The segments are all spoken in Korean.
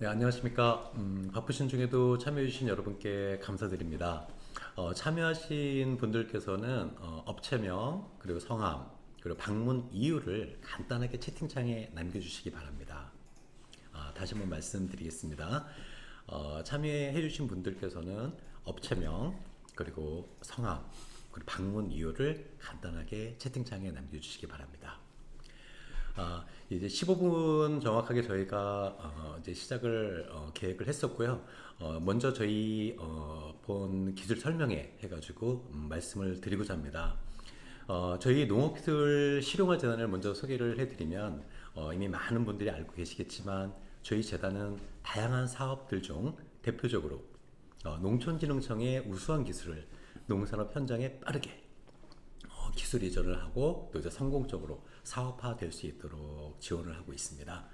네, 안녕하십니까. 바쁘신 중에도 참여해주신 여러분께 감사드립니다. 참여하신 분들께서는 업체명, 그리고 성함, 그리고 방문 이유를 간단하게 채팅창에 남겨주시기 바랍니다. 다시 한번 말씀드리겠습니다. 참여해주신 분들께서는 업체명, 그리고 성함, 그리고 방문 이유를 간단하게 채팅창에 남겨주시기 바랍니다. 이제 15분 정확하게 저희가 이제 시작을 계획을 했었고요. 먼저 저희 본 기술 설명회 해가지고 말씀을 드리고자 합니다. 저희 농업기술 실용화 재단을 먼저 소개를 해드리면 이미 많은 분들이 알고 계시겠지만 저희 재단은 다양한 사업들 중 대표적으로 농촌진흥청의 우수한 기술을 농산업 현장에 빠르게 기술 이전을 하고 또 이제 성공적으로 사업화 될 수 있도록 지원을 하고 있습니다.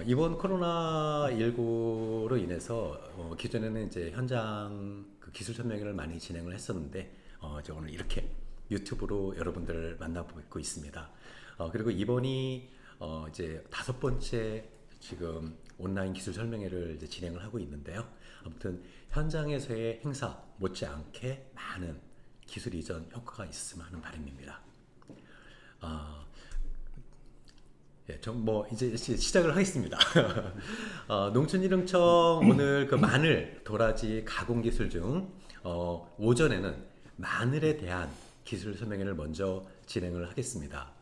이번 코로나19로 인해서 기존에는 이제 현장 그 기술 설명회를 많이 진행을 했었는데 이제 오늘 이렇게 유튜브로 여러분들을 만나뵙고 있습니다. 그리고 이번이 이제 5번째 지금 온라인 기술 설명회를 이제 진행을 하고 있는데요. 아무튼 현장에서의 행사 못지않게 많은 기술 이전 효과가 있었으면 하는 바람입니다. 예, 뭐 이제 시작을 하겠습니다. 농촌진흥청 오늘 그 마늘 도라지 가공 기술 중 오전에는 마늘에 대한 기술 설명회를 먼저 진행을 하겠습니다.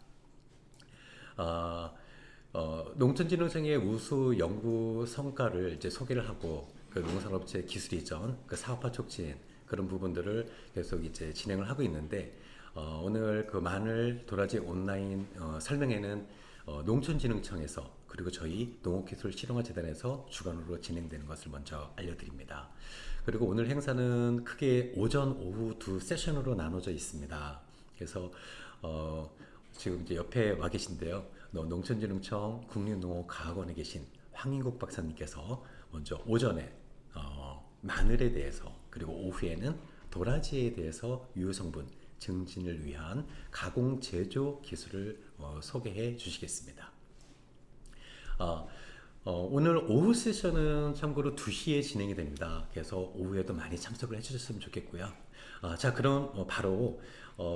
농촌진흥청의 우수 연구 성과를 이제 소개를 하고 그 농산업체 기술 이전, 그 사업화 촉진 그런 부분들을 계속 이제 진행을 하고 있는데 오늘 그 마늘 도라지 온라인 설명회는 농촌진흥청에서 그리고 저희 농업기술 실용화 재단에서 주관으로 진행되는 것을 먼저 알려드립니다. 그리고 오늘 행사는 크게 오전, 오후 두 세션으로 나눠져 있습니다. 그래서 지금 이제 옆에 와 계신데요. 농촌진흥청 국립농업과학원에 계신 황인국 박사님께서 먼저 오전에 마늘에 대해서 그리고 오후에는 도라지에 대해서 유효성분 증진을 위한 가공 제조 기술을 소개해 주시겠습니다. 오늘 오후 세션은 참고로 2시에 진행이 됩니다. 그래서 오후에도 많이 참석을 해주셨으면 좋겠고요. 자, 그럼 바로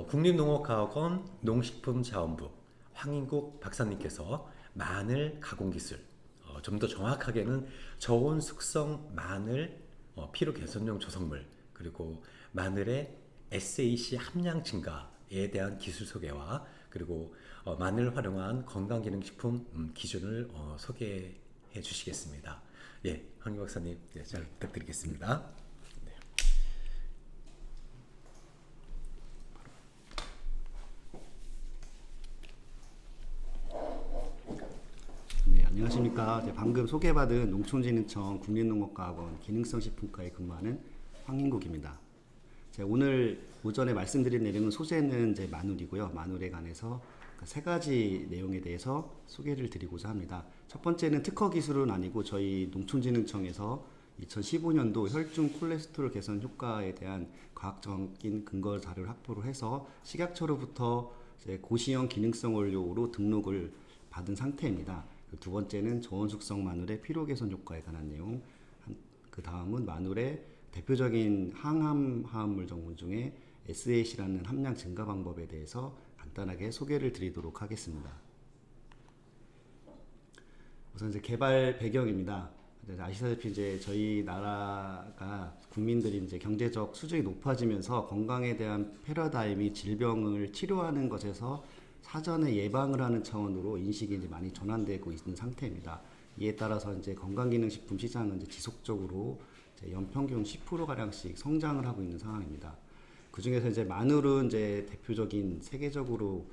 국립농업과학원 농식품자원부 황인국 박사님께서 마늘 가공 기술, 좀 더 정확하게는 저온 숙성 마늘 피로 개선용 조성물 그리고 마늘의 SAC 함량 증가에 대한 기술 소개와 그리고 마늘 활용한 건강기능식품 기준을 소개해 주시겠습니다. 예, 황희 박사님, 네, 잘 부탁드리겠습니다. 네, 안녕하십니까. 방금 소개받은 농촌진흥청 국립농업과학원 기능성식품과에 근무하는 황인국입니다. 오늘 오전에 말씀드린 내용은 소재는 이제 마늘이고요. 마늘에 관해서 세 가지 내용에 대해서 소개를 드리고자 합니다. 첫 번째는 특허 기술은 아니고 저희 농촌진흥청에서 2015년도 혈중 콜레스테롤 개선 효과에 대한 과학적인 근거 자료를 확보를 해서 식약처로부터 이제 고시형 기능성 원료로 등록을 받은 상태입니다. 두 번째는 저온 숙성 마늘의 피로 개선 효과에 관한 내용. 그 다음은 마늘의 대표적인 항암 화합물 성분 중에 SAC라는 함량 증가 방법에 대해서 간단하게 소개를 드리도록 하겠습니다. 우선 이제 개발 배경입니다. 아시다시피 이제 저희 나라가 국민들이 이제 경제적 수준이 높아지면서 건강에 대한 패러다임이 질병을 치료하는 것에서 사전에 예방을 하는 차원으로 인식이 이제 많이 전환되고 있는 상태입니다. 이에 따라서 이제 건강기능식품 시장은 이제 지속적으로 이제 연평균 10% 가량씩 성장을 하고 있는 상황입니다. 그 중에서 이제 마늘은 이제 대표적인 세계적으로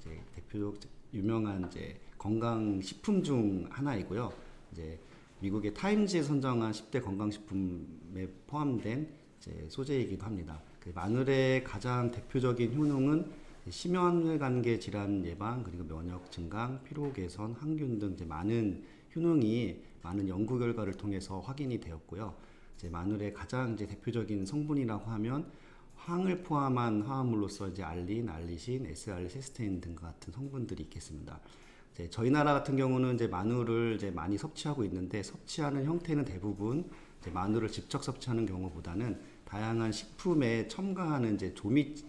이제 대표적 유명한 이제 건강식품 중 하나이고요. 이제 미국의 타임즈에 선정한 10대 건강식품에 포함된 이제 소재이기도 합니다. 그 마늘의 가장 대표적인 효능은 심혈관계 질환 예방 그리고 면역 증강, 피로 개선, 항균 등 이제 많은 효능이 많은 연구 결과를 통해서 확인이 되었고요. 이제 마늘의 가장 이제 대표적인 성분이라고 하면 황을 포함한 화합물로서 이제 알린, 알리신, SR시스테인 등 같은 성분들이 있겠습니다. 이제 저희 나라 같은 경우는 이제 마늘을 이제 많이 섭취하고 있는데 섭취하는 형태는 대부분 이제 마늘을 직접 섭취하는 경우보다는 다양한 식품에 첨가하는 이제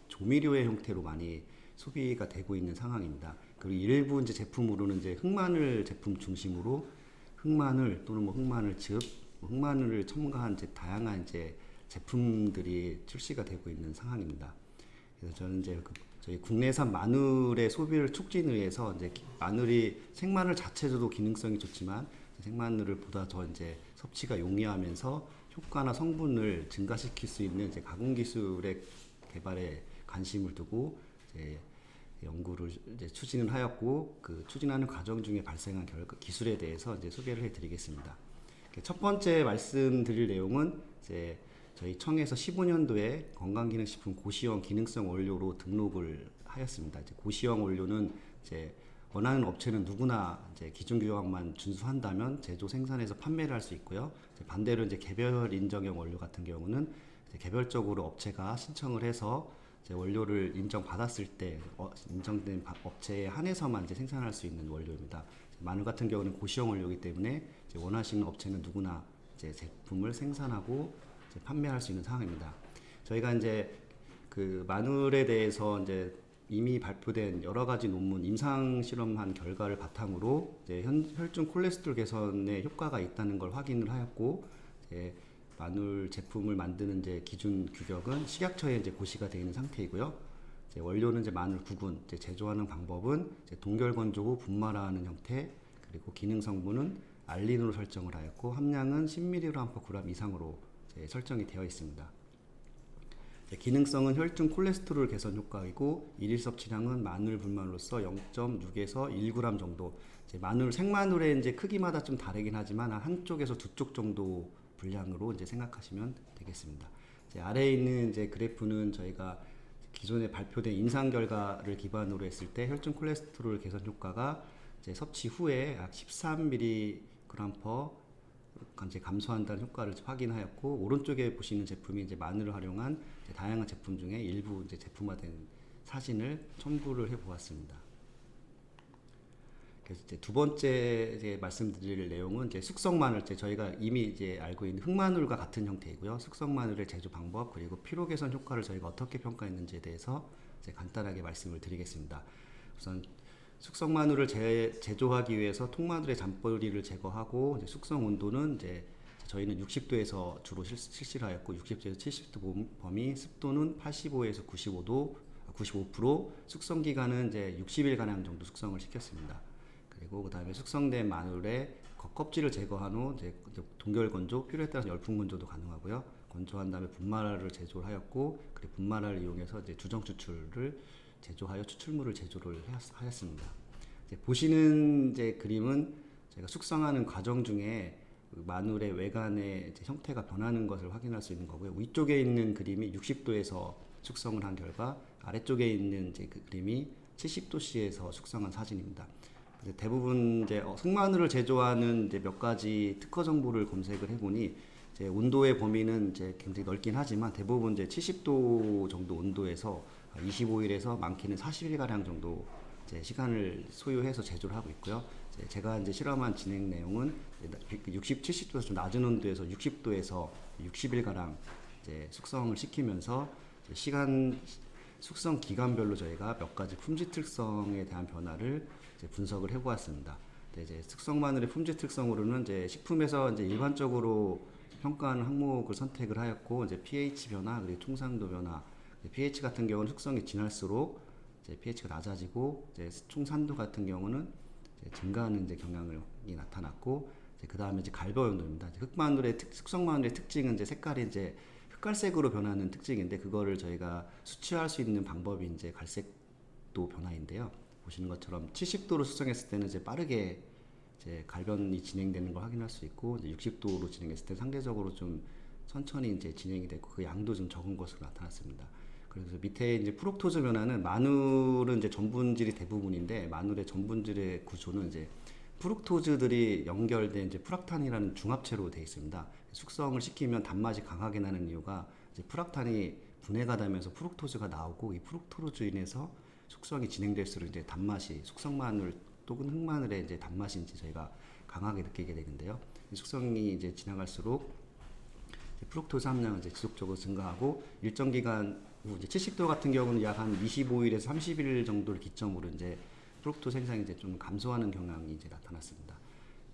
조미료의 형태로 많이 소비가 되고 있는 상황입니다. 그리고 일부 이제 제품으로는 이제 흑마늘 제품 중심으로 흑마늘 또는 뭐 흑마늘즙, 흑마늘을 첨가한 이제 다양한 이제 제품들이 출시가 되고 있는 상황입니다. 그래서 저는 이제 저희 국내산 마늘의 소비를 촉진을 위해서 이제 마늘이 생마늘 자체도 기능성이 좋지만 생마늘을 보다 더 이제 섭취가 용이하면서 효과나 성분을 증가시킬 수 있는 이제 가공 기술의 개발에 관심을 두고 이제 연구를 이제 추진을 하였고 그 추진하는 과정 중에 발생한 기술에 대해서 이제 소개를 해드리겠습니다. 첫 번째 말씀드릴 내용은 이제 저희 청에서 15년도에 건강기능식품 고시형 기능성 원료로 등록을 하였습니다. 이제 고시형 원료는 이제 원하는 업체는 누구나 이제 기준 규격만 준수한다면 제조 생산해서 판매를 할 수 있고요. 이제 반대로 이제 개별 인정형 원료 같은 경우는 이제 개별적으로 업체가 신청을 해서 이제 원료를 인정받았을 때 인정된 업체에 한해서만 이제 생산할 수 있는 원료입니다. 마늘 같은 경우는 고시형 원료이기 때문에 이제 원하시는 업체는 누구나 이제 제품을 생산하고 이제 판매할 수 있는 상황입니다. 저희가 이제 그 마늘에 대해서 이제 이미 발표된 여러 가지 논문 임상 실험한 결과를 바탕으로 이제 혈중 콜레스테롤 개선에 효과가 있다는 걸 확인을 하였고 이제 마늘 제품을 만드는 이제 기준 규격은 식약처에 이제 고시가 되어 있는 상태이고요. 이제 원료는 이제 마늘 구근, 이제 제조하는 방법은 이제 동결 건조 후 분말화하는 형태, 그리고 기능 성분은 알린으로 설정을 하였고 함량은 10mg/g 이상으로 이제 설정이 되어 있습니다. 기능성은 혈중 콜레스테롤 개선 효과이고 일일 섭취량은 마늘 분말로서 0.6에서 1g 정도. 이제 생마늘의 이제 크기마다 좀 다르긴 하지만 한쪽에서 두 쪽 정도 분량으로 이제 생각하시면 되겠습니다. 이제 아래에 있는 이제 그래프는 저희가 기존에 발표된 임상 결과를 기반으로 했을 때 혈중 콜레스테롤 개선 효과가 이제 섭취 후에 약 13mg/g 이제 감소한다는 효과를 확인하였고 오른쪽에 보시는 제품이 이제 마늘을 활용한 이제 다양한 제품 중에 일부 이제 제품화된 사진을 첨부를 해보았습니다. 그래서 이제 두 번째 이제 말씀드릴 내용은 이제 숙성 마늘, 저희가 이미 이제 알고 있는 흑마늘과 같은 형태이고요. 숙성 마늘의 제조 방법 그리고 피로 개선 효과를 저희가 어떻게 평가했는지에 대해서 이제 간단하게 말씀을 드리겠습니다. 우선 숙성 마늘을 제조하기 위해서 통마늘의 잔뿌리를 제거하고 이제 숙성 온도는 이제 저희는 60도에서 주로 실시를 하였고 60도에서 70도 범위, 습도는 85에서 95%, 숙성 기간은 이제 60일 가량 정도 숙성을 시켰습니다. 그리고 그 다음에 숙성된 마늘의 겉껍질을 제거한 후 이제 동결 건조, 필요에 따라서 열풍 건조도 가능하고요. 건조한 다음에 분말화를 제조를 하였고, 그리고 분말화를 이용해서 이제 주정 추출을 제조하여 추출물을 제조를 하였습니다. 이제 보시는 이제 그림은 저희가 숙성하는 과정 중에 마늘의 외관의 이제 형태가 변하는 것을 확인할 수 있는 거고요. 위쪽에 있는 그림이 60도에서 숙성을 한 결과, 아래쪽에 있는 이제 그 그림이 70도씨에서 숙성한 사진입니다. 대부분 이제 흑마늘을 제조하는 이제 몇 가지 특허 정보를 검색을 해보니 이제 온도의 범위는 이제 굉장히 넓긴 하지만 대부분 이제 70도 정도 온도에서 25일에서 많게는 40일 가량 정도 이제 시간을 소요해서 제조를 하고 있고요. 제가 이제 실험한 진행 내용은 60, 70도에서 좀 낮은 온도에서 60도에서 60일 가량 이제 숙성을 시키면서 숙성 기간별로 저희가 몇 가지 품질 특성에 대한 변화를 이제 분석을 해보았습니다. 이제 숙성 마늘의 품질 특성으로는 이제 식품에서 이제 일반적으로 평가하는 항목을 선택을 하였고, 이제 pH 변화 그리고 총산도 변화. pH 같은 경우는 숙성이 지날수록 이제 pH가 낮아지고, 이제 총산도 같은 경우는 이제 증가하는 이제 경향이 나타났고, 그 다음에 이제 갈버 온도입니다. 숙성 마늘의 특징은 이제 색깔이 이제 흑갈색으로 변하는 특징인데, 그거를 저희가 수치할 수 있는 방법이 이제 갈색도 변화인데요. 보시는 것처럼 70도로 숙성했을 때는 이제 빠르게 이제 갈변이 진행되는 걸 확인할 수 있고, 이제 60도로 진행했을 때 상대적으로 좀 천천히 이제 진행이 되고 그 양도 좀 적은 것으로 나타났습니다. 그래서 밑에 이제 프룩토즈 변화는 마늘은 이제 전분질이 대부분인데 마늘의 전분질의 구조는 이제 프룩토즈들이 연결된 이제 프락탄이라는 중합체로 되어 있습니다. 숙성을 시키면 단맛이 강하게 나는 이유가 이제 프락탄이 분해가 되면서 프룩토즈가 나오고 이 프룩토즈 인해서 숙성이 진행될수록 이제 단맛이 숙성 마늘 또는 흑마늘의 이제 단맛인지 저희가 강하게 느끼게 되는데요. 숙성이 이제 지나갈수록 프룩토스 함량은 이제 지속적으로 증가하고 일정 기간 후 이제 70도 같은 경우는 약 한 25일에서 30일 정도를 기점으로 이제 프룩토스 생산이 이제 좀 감소하는 경향이 이제 나타났습니다.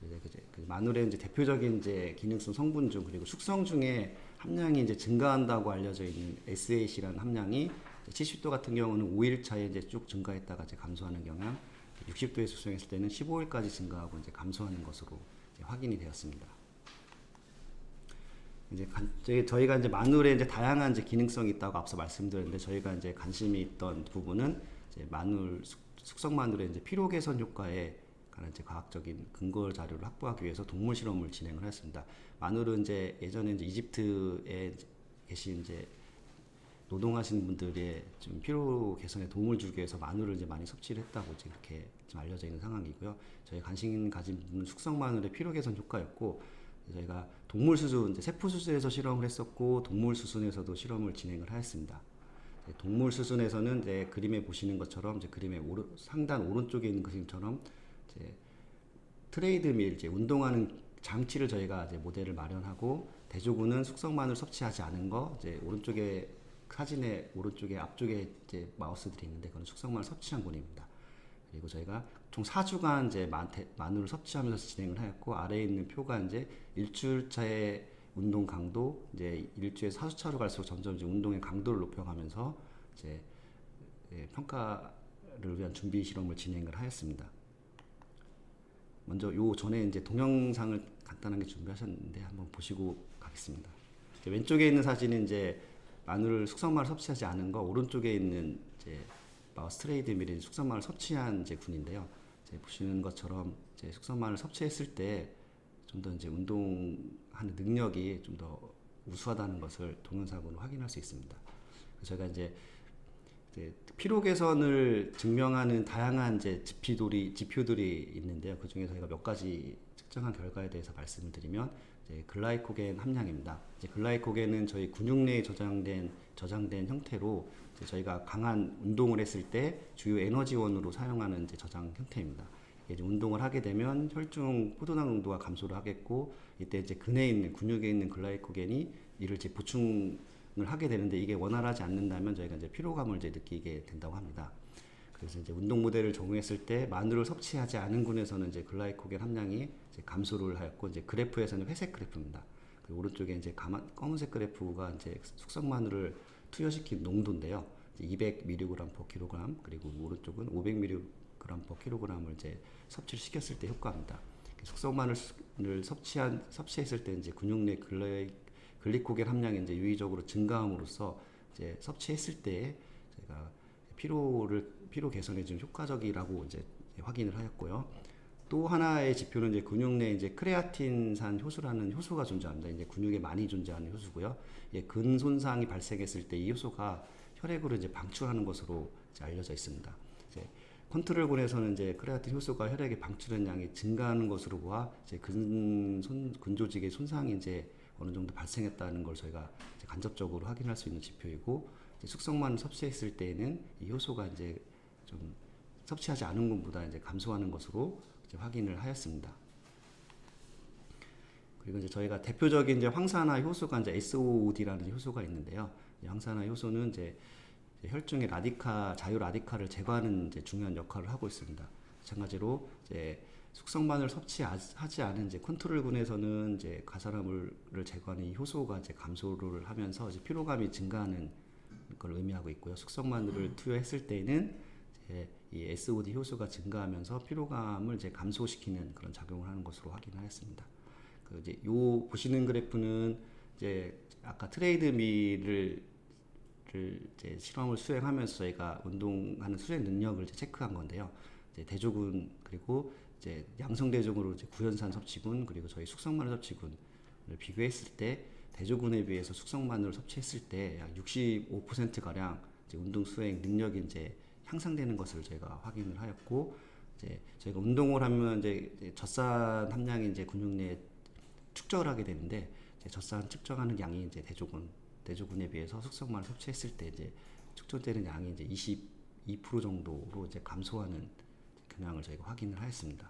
이제 그 마늘의 이제 대표적인 이제 기능성 성분 중 그리고 숙성 중에 함량이 이제 증가한다고 알려져 있는 SAC라는 함량이 70도 같은 경우는 5일 차에 이제 쭉 증가했다가 이제 감소하는 경향, 60도에 숙성했을 때는 15일까지 증가하고 이제 감소하는 것으로 이제 확인이 되었습니다. 이제 저희가 이제 마늘에 이제 다양한 이제 기능성이 있다고 앞서 말씀드렸는데 저희가 이제 관심이 있던 부분은 이제 마늘 숙성 마늘의 이제 피로 개선 효과에 관한 이제 과학적인 근거 자료를 확보하기 위해서 동물 실험을 진행을 했습니다. 마늘은 이제 예전에 이제 이집트에 계신 이제 노동하시는 분들의 좀 피로 개선에 도움을 주기 위해서 마늘을 이제 많이 섭취를 했다고 이제 그렇게 좀 알려져 있는 상황이고요. 저희 관심 가진 부분은 숙성 마늘의 피로 개선 효과였고 저희가 동물 수준, 이제 세포 수준에서 실험을 했었고 동물 수준에서도 실험을 진행을 하였습니다. 동물 수준에서는 이제 그림에 보시는 것처럼 이제 그림의 상단 오른쪽에 있는 그림처럼 이제 트레이드밀 이제 운동하는 장치를 저희가 이제 모델을 마련하고 대조군은 숙성 마늘 섭취하지 않은 거 이제 오른쪽에 사진의 오른쪽에 앞쪽에 이제 마우스들이 있는데 그건 숙성 마늘 섭취한 군입니다. 그리고 저희가 총 4주간 이제 마늘을 섭취하면서 진행을 하였고 아래에 있는 표가 이제 일주일차의 운동 강도 이제 일주에 4주차로 갈수록 점점 이제 운동의 강도를 높여가면서 이제 평가를 위한 준비 실험을 진행을 하였습니다. 먼저 요 전에 이제 동영상을 간단하게 준비하셨는데 한번 보시고 가겠습니다. 왼쪽에 있는 사진은 이제 마늘을 숙성 마늘 섭취하지 않은 거, 오른쪽에 있는 이제 마우스 트레이드 밀인 숙성 마늘 섭취한 이제 군인데요. 이제 보시는 것처럼 이제 숙성 마늘 섭취했을 때 좀 더 이제 운동하는 능력이 좀 더 우수하다는 것을 동영상으로 확인할 수 있습니다. 제가 이제 피로 개선을 증명하는 다양한 이제 지표들이 있는데요. 그 중에 저희가 몇 가지 측정한 결과에 대해서 말씀을 드리면 이제 글라이코겐 함량입니다. 이제 글라이코겐은 저희 근육 내에 저장된 형태로 이제 저희가 강한 운동을 했을 때 주요 에너지원으로 사용하는 이제 저장 형태입니다. 이제 운동을 하게 되면 혈중 포도당 농도가 감소를 하겠고 이때 이제 근육에 있는 글라이코겐이 이를 이제 보충을 하게 되는데 이게 원활하지 않는다면 저희가 이제 피로감을 이제 느끼게 된다고 합니다. 그래서 이제 운동 모델을 적용했을 때 마늘을 섭취하지 않은 군에서는 이제 글라이코겐 함량이 이제 감소를 하였고 이제 그래프에서는 회색 그래프입니다. 그리고 오른쪽에 이제 검은색 그래프가 이제 숙성 마늘을 투여시킨 농도인데요. 200mg/kg 그리고 오른쪽은 500mg/kg을 이제 섭취를 시켰을 때 효과입니다. 숙성 마늘을 섭취했을 때 이제 근육 내 글리코겐 함량이 이제 유의적으로 증가함으로써 이제 섭취했을 때 제가 피로 개선에 좀 효과적이라고 이제 확인을 하였고요. 또 하나의 지표는 이제 근육 내 이제 크레아틴산 효소라는 효소가 존재합니다. 이제 근육에 많이 존재하는 효소고요. 예, 근 손상이 발생했을 때 이 효소가 혈액으로 이제 방출하는 것으로 이제 알려져 있습니다. 이제 컨트롤군에서는 이제 크레아틴 효소가 혈액에 방출한 양이 증가하는 것으로 보아 이제 근조직의 손상이 이제 어느 정도 발생했다는 걸 저희가 이제 간접적으로 확인할 수 있는 지표이고 이제 숙성만 섭취했을 때에는 이 효소가 이제 좀 섭취하지 않은 것보다 이제 감소하는 것으로 이제 확인을 하였습니다. 그리고 이제 저희가 대표적인 이제 황산화 효소가 이제 SOD라는 효소가 있는데요. 황산화 효소는 이제 혈중의 자유 라디칼을 제거하는 이제 중요한 역할을 하고 있습니다. 마찬가지로 이제 숙성만을 섭취하지 않은 이제 컨트롤군에서는 이제 가사라물을 제거하는 이 효소가 이제 감소를 하면서 이제 피로감이 증가하는 걸 의미하고 있고요. 숙성마늘을 투여했을 때는 이제 이 SOD 효소가 증가하면서 피로감을 이제 감소시키는 그런 작용을 하는 것으로 확인하였습니다. 그 이제 요 보시는 그래프는 이제 아까 트레이드밀을 이제 실험을 수행하면서 저희가 운동하는 수행 능력을 이제 체크한 건데요. 이제 대조군 그리고 이제 양성 대조군으로 이제 구연산 섭취군 그리고 저희 숙성마늘 섭취군을 비교했을 때 대조군에 비해서 숙성마늘을 섭취했을 때 약 65% 가량 이제 운동 수행 능력이 이제 향상되는 것을 저희가 확인을 하였고 이제 저희가 운동을 하면 이제 젖산 함량이 이제 근육 내에 축적을 하게 되는데 이제 젖산 측정하는 양이 이제 대조군에 비해서 숙성마늘 섭취했을 때 이제 축적되는 양이 이제 22% 정도로 이제 감소하는 분양을 저희가 확인을 하였습니다.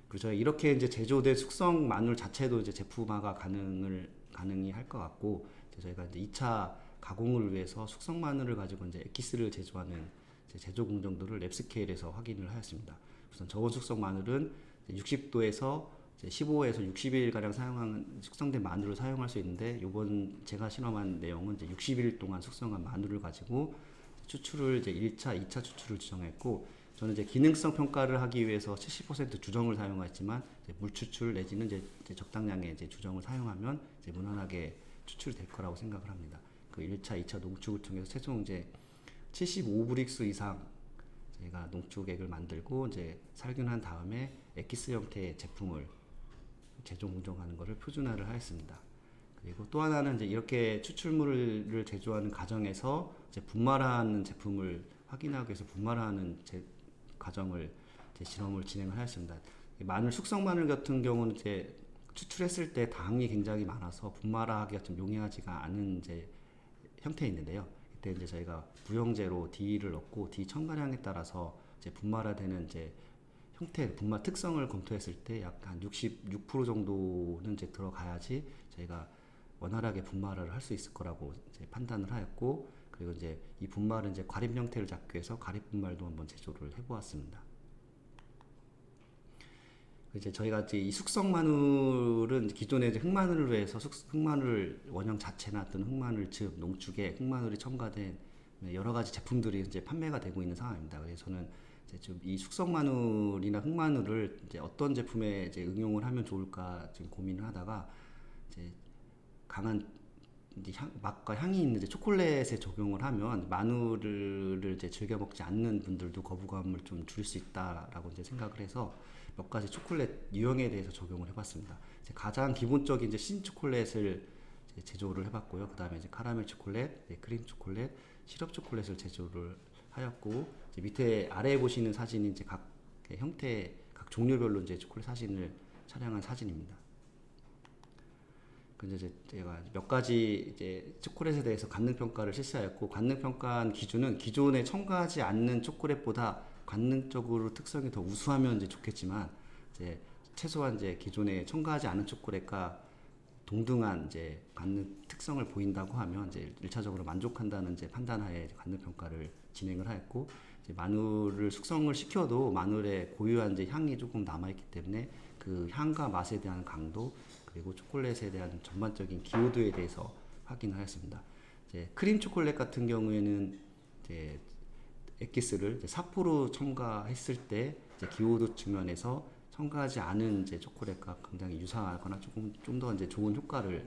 그리고 저희 이렇게 이제 제조된 숙성 마늘 자체도 이제 제품화가 가능이 할 것 같고, 이제 저희가 이제 2차 가공을 위해서 숙성 마늘을 가지고 이제 엑기스를 제조하는 제조 공정도를 랩 스케일에서 확인을 하였습니다. 우선 저온 숙성 마늘은 60도에서 15에서 60일 가량 사용한 숙성된 마늘을 사용할 수 있는데, 이번 제가 실험한 내용은 이제 60일 동안 숙성한 마늘을 가지고 추출을 이제 1차, 2차 추출을 지정했고, 저는 이제 기능성 평가를 하기 위해서 70% 주정을 사용했지만, 이제 물 추출 내지는 이제 적당량의 이제 주정을 사용하면 이제 무난하게 추출이 될 거라고 생각을 합니다. 그 1차, 2차 농축을 통해서 최종 이제 75브릭스 이상 저희가 농축액을 만들고 이제 살균한 다음에 엑기스 형태의 제품을 제조 공정하는 것을 표준화를 하였습니다. 그리고 또 하나는 이제 이렇게 추출물을 제조하는 과정에서 이제 분말하는 제품을 확인하기 위해서 분말하는 과정을 실험을 진행을 하였습니다. 마늘 숙성 마늘 같은 경우는 이제 추출했을 때 당이 굉장히 많아서 분말하기가 좀 용이하지가 않은 이제 형태인데요. 이때 이제 저희가 부영제로 D를 넣고 D 첨가량에 따라서 이제 분말화되는 이제 형태, 분말 특성을 검토했을 때 약 한 66% 정도는 이제 들어가야지 저희가 원활하게 분말을 할 수 있을 거라고 이제 판단을 하였고, 그리고 이제 이 분말은 이제 과립 형태를 잡기 위해서 과립 분말도 한번 제조를 해보았습니다. 이제 저희가 이제 이 숙성 마늘은 기존에 이제 흑마늘을 위해서 흑마늘 원형 자체나 또는 흑마늘 즙, 농축에 흑마늘이 첨가된 여러 가지 제품들이 이제 판매가 되고 있는 상황입니다. 그래서 저는 이제 좀 이 숙성 마늘이나 흑마늘을 이제 어떤 제품에 이제 응용을 하면 좋을까 지금 고민을 하다가, 이제 강한 이제 맛과 향이 있는 이제 초콜릿에 적용을 하면 마늘을 이제 즐겨 먹지 않는 분들도 거부감을 좀 줄일 수 있다라고 이제 생각을 해서 몇 가지 초콜릿 유형에 대해서 적용을 해봤습니다. 이제 가장 기본적인 이제 신 초콜릿을 이제 제조를 해봤고요. 그 다음에 이제 카라멜 초콜릿, 크림 초콜릿, 시럽 초콜릿을 제조를 하였고, 이제 밑에 아래에 보시는 사진이 이제 각 형태, 각 종류별로 이제 초콜릿 사진을 촬영한 사진입니다. 근데 이제 제가 몇 가지 이제 초콜릿에 대해서 관능 평가를 실시하였고, 관능 평가한 기준은 기존에 첨가하지 않는 초콜릿보다 관능적으로 특성이 더 우수하면 이제 좋겠지만, 이제 최소한 이제 기존에 첨가하지 않은 초콜릿과 동등한 이제 관능 특성을 보인다고 하면 이제 1차적으로 만족한다는 이제 판단하에 관능 평가를 진행을 하였고, 이제 마늘을 숙성을 시켜도 마늘의 고유한 이제 향이 조금 남아있기 때문에 그 향과 맛에 대한 강도, 그리고 초콜릿에 대한 전반적인 기호도에 대해서 확인을 하였습니다. 이제 크림 초콜릿 같은 경우에는 이제 엑기스를 4% 첨가했을 때 이제 기호도 측면에서 첨가하지 않은 이제 초콜릿과 굉장히 유사하거나 조금 좀 더 이제 좋은 효과를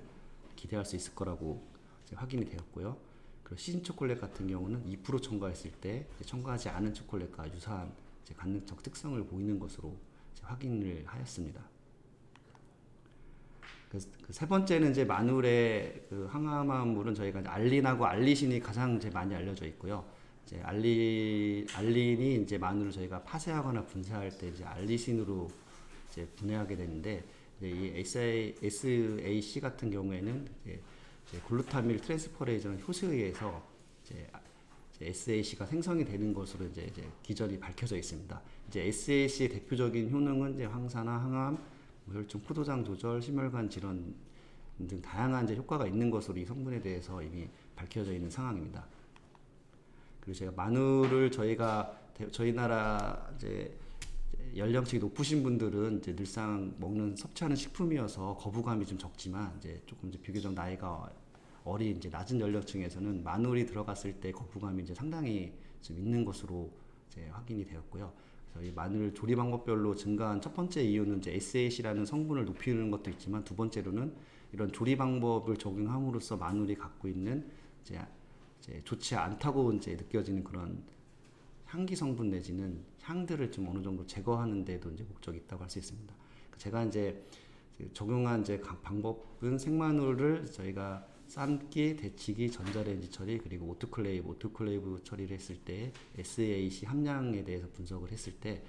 기대할 수 있을 거라고 이제 확인이 되었고요. 그리고 신 초콜릿 같은 경우는 2% 첨가했을 때 첨가하지 않은 초콜릿과 유사한 이제 관능적 특성을 보이는 것으로 이제 확인을 하였습니다. 그 세 번째는 이제 마늘의 그 항암한 물은 저희가 이제 알린하고 알리신이 가장 이제 많이 알려져 있고요. 이제 알린이 이제 마늘을 저희가 파쇄하거나 분쇄할 때 이제 알리신으로 이제 분해하게 되는데, 이제 이 SAC 같은 경우에는 이제 글루타밀 트랜스퍼레이전 효소에 의해서 이제 SAC가 생성이 되는 것으로 이제 기전이 밝혀져 있습니다. 이제 SAC의 대표적인 효능은 이제 황산화, 항암, 혈중 포도장 조절, 심혈관 질환 등 다양한 이제 효과가 있는 것으로 이 성분에 대해서 이미 밝혀져 있는 상황입니다. 그리고 제가 마늘을 저희 나라 이제 연령층이 높으신 분들은 이제 늘상 먹는 섭취하는 식품이어서 거부감이 좀 적지만, 이제 조금 이제 비교적 나이가 어린 이제 낮은 연령층에서는 마늘이 들어갔을 때 거부감이 이제 상당히 좀 있는 것으로 이제 확인이 되었고요. 그래서 이 마늘 조리 방법별로 증가한 첫 번째 이유는 이제 SAC라는 성분을 높이는 것도 있지만, 두 번째로는 이런 조리 방법을 적용함으로써 마늘이 갖고 있는 이제 좋지 않다고 이제 느껴지는 그런 향기 성분 내지는 향들을 좀 어느 정도 제거하는 데도 이제 목적이 있다고 할 수 있습니다. 제가 이제 적용한 이제 방법은 생마늘을 저희가 삶기, 데치기, 전자레인지 처리, 그리고 오토클레이브 처리를 했을 때 SAC 함량에 대해서 분석을 했을 때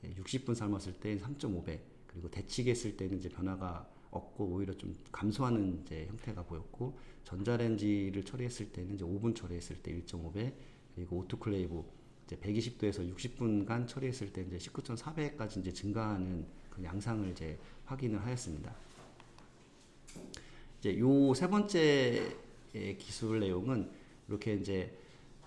60분 삶았을 때 3.5배, 그리고 데치기 했을 때는 이제 변화가 없고 오히려 좀 감소하는 이제 형태가 보였고, 전자레인지를 처리했을 때는 이제 5분 처리했을 때 1.5배, 그리고 오토클레이브 이제 120도에서 60분간 처리했을 때 이제 19.4배까지 이제 증가하는 그 양상을 이제 확인을 하였습니다. 이제 요 세 번째 기술 내용은 이렇게 이제